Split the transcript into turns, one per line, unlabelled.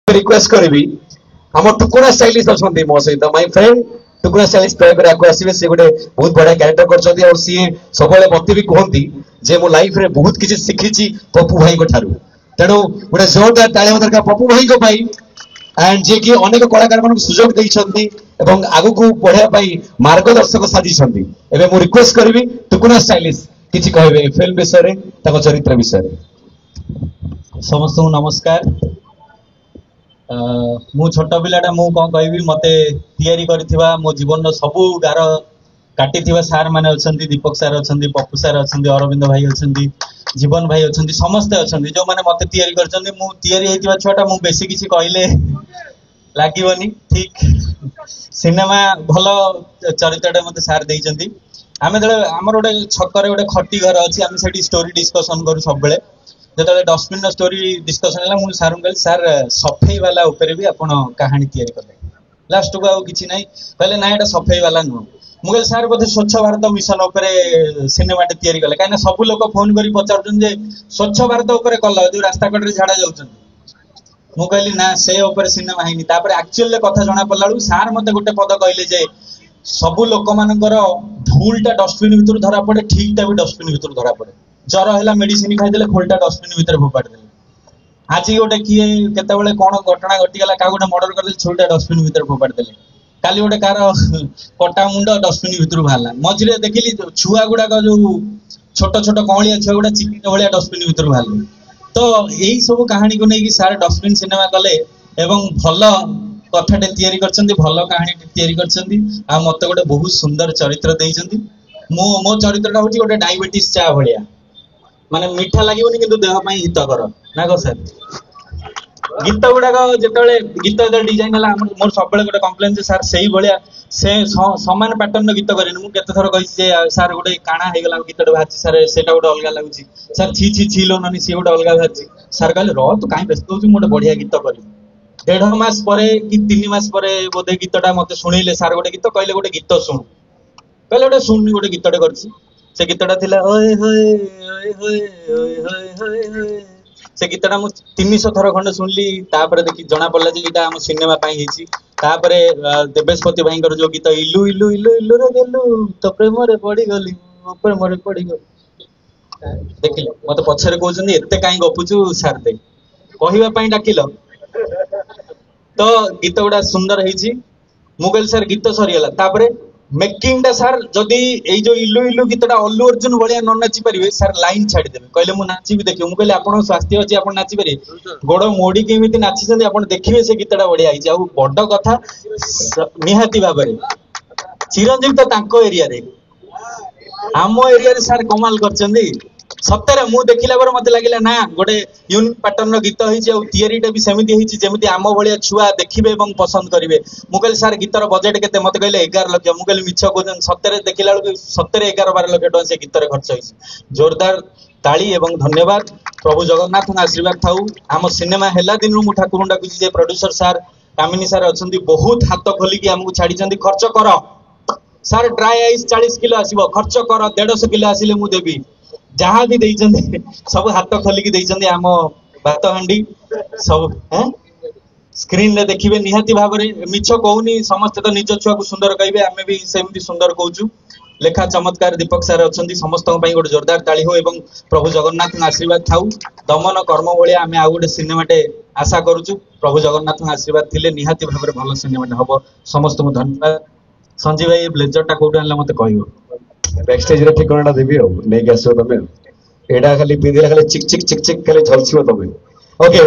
Request करी आम टुकुरा stylish अच्छा मो सहित माय फ्रेंड टुकुरा स्टाइलिश दया आसवे सी गोटे बहुत बढ़िया कैरेक्टर कर सी सब मत भी कहती जे मो लाइफ रे बहुत किसी शिखी पप्पू भाई ठारू तेणु गोटे जोरदार ताली दरकार पप्पू भाई एंड जे कि अनेक कलाकार मान सुजोग देइछंती एवं आगु को पढ़ाई मार्गदर्शक साजिछंती एबे मु रिक्वेस्ट करी टुकुरा स्टाइलिश किछि कहबे फिल्म विषय रे ताको चरित्र विषय रे।
समस्त नमस्कार। मु छोट पिलाटा मु कौन कहि मते तैयारी करथिबा मो जीवन सबु गार काटिथिबा सार माने अछंती दीपक सार अछंती पप्पू सार अछंती अरविंद भाई अछंती जीवन भाई अछंती समस्ते अछंती जो माने मते तैयारी करछंती मु तैयारी हेतिबा छोटा मु बेसी किछि कहले लागिवनी ठीक सिनेमा भलो चरित्रटा मते सार देइछंती आमे दले हमर ओडे छकरे ओडे खट्टी घर अछि आमे सेठी स्टोरी डिस्कशन करू सब बेले जो डस्टबिन स्टोरी डिस्कसन है मुझे सार कहली सार सफेई वाला ऊपर भी आप कहानी तैयारी कले लास्ट को किसी ना कहले ना ये सफेई वाला नुह मुझे सार बोधे स्वच्छ भारत मिशन सिनेमा तैयारी कले कहीं सब लोग फोन कर पचार स्वच्छ भारत कल जो रास्ता कड़े झाड़ा जाऊँ मु कहली ना से सिनेमा है एक्चुअल कथा जना पड़ा सार मत गोटे पद कहले सब लोक मानकर भूलटा डस्टबिन भर धरा पड़े ठीकटा भी डस्टबिन भर धरा पड़े जर है मेडिसिन खाई खोलटा डस्टबिन भर फोपाड़ी देले आज गोटे किए केतबेले कौन घटना घटीगला क्या गोटे मर्डर कर छोटा डस्टबिन भर फोपाड़ी देले काली गोटे कार कटा मुंड डस्टबिन भर बाहर मझे देखिली छुआ गुड़ाक जो छोट छोट कौलिया छुआ गुड़ा चिकिन भाया डस्टबिन भर बाहर तो यही सब कहानी को लेकिन सार डस्टबिन सिनेमा कले एवं भल कथाटे तैयारी करछंती भल कहानी तैयारी करछंती आ मते गोटे बहुत सुंदर चरित्र देइछंती मो चरित्रटा होची गोटे डायबिटीज चा भलिया माने मीठा लागोनी कि देह हितकर ना कह सर गीत गुड़ाक जिते गीत डिजाइन है मोर सब गोटे कम्प्लेन सार से भाया से सामान पैटर्न गीत करें मुझे थर कही सार गोटे काणा हो गला गीत बाहर सार से गोटे अलग लगुच सार छी छी लो नी सी गोटे अलग बाहर सार कहले रु कहीं व्यस्त हो गोटे बढ़िया गीत कर 1.5 मास पर कि 3 मास पर बोधे गीतटा मत शुणिले सार गोटे गीत कहले गोटे गीत शुण कहले गोटे शुणनी गोटे गीतटे कर से गीतटा थिला ओए होए ओए होए ओए होए होए होए से गीतटा मु 300 थर खंडे सुनली तापर देखि जना पड़ला जे गीता हम सिनेमा पई हिची तापर देवेशपति भाईकर जो गीत इलु इलु इलु इलु रे गेलु तो प्रेम रे पड़ी गली ऊपर मरे पड़ी गली देखिल मते पछरे कहउछन एते काई गपुचू सार दे कहिबा पई डाकिलो तो गीत गुड़ा सुंदर है मुगल सर गीत सरीगला तापर मेकिंग टा सार जदि ए जो इलु इलु गीतटा अल्लू अर्जुन भाया न नाची पारे सार लाइन छाड़देवे कहले मु नाची देखिए मुझे आप स्वास्थ्य अच्छी आप नाची पारे गोड़ मोड़ी केमी नाची आप देखिए से गीतटा बढ़िया है बड़ कथा निहाती भाव चिरंजीवी तो एरिया रे आम एरिया रे सार कमाल कर सतरे मु देखला पर मत लगे ना गोटे यूनिक पैटर्न गीत होटीटा भी सेमती होती आम भाया छुआ देखिए और पसंद करेंगे मुझे सार गीतर बजेट के मत कहले 11 लाख मुझे मिछ कहते सतरे देखला सतरे 11-12 लाख टका से गीतर खर्च हो जोरदार ताली एवं धन्यवाद प्रभु जगन्नाथ आशीर्वाद थाऊ आम सिनेमा है दिन मु ठाकुर डाकुची प्रोड्यूसर सार कामिनी सार अच्छा बहुत हाथ खोलिकी आमको छाड़ी खर्च कर सार ड्राई आइस 40 किलो आसो खर्च कर 150 किलो आसिले मु देवी जहाँ भी सब हाथ खोलिकी देइछंती आम भात हांडी सब स्क्रीन रे देखिए निहाती भाव में मिछ कहूनी समस्त तो निज छुआ को सुंदर कहे आम भी सेमती सुंदर कहूँ लेखा चमत्कार दीपक सार अच्छा समस्त गोटे जोरदार ताली हो एवं प्रभु जगन्नाथ आशीर्वाद थाऊ दमन कर्म भाया आम आउ गोटे सिनेमाटे आशा करुचु प्रभु जगन्नाथ आशीर्वाद थिले निहाती भाव में भल सिनेमाटे हम समस्त को धन्यवाद। संजीव भाई ब्लेजर टा कौट आनला मत कहब
बैक स्टेज रे ठिकाना देबी नहीं आसो तमे एडा खाली पिंदिला खाली चिक चिक चिक चिक खाली झलसियो तमे ओके।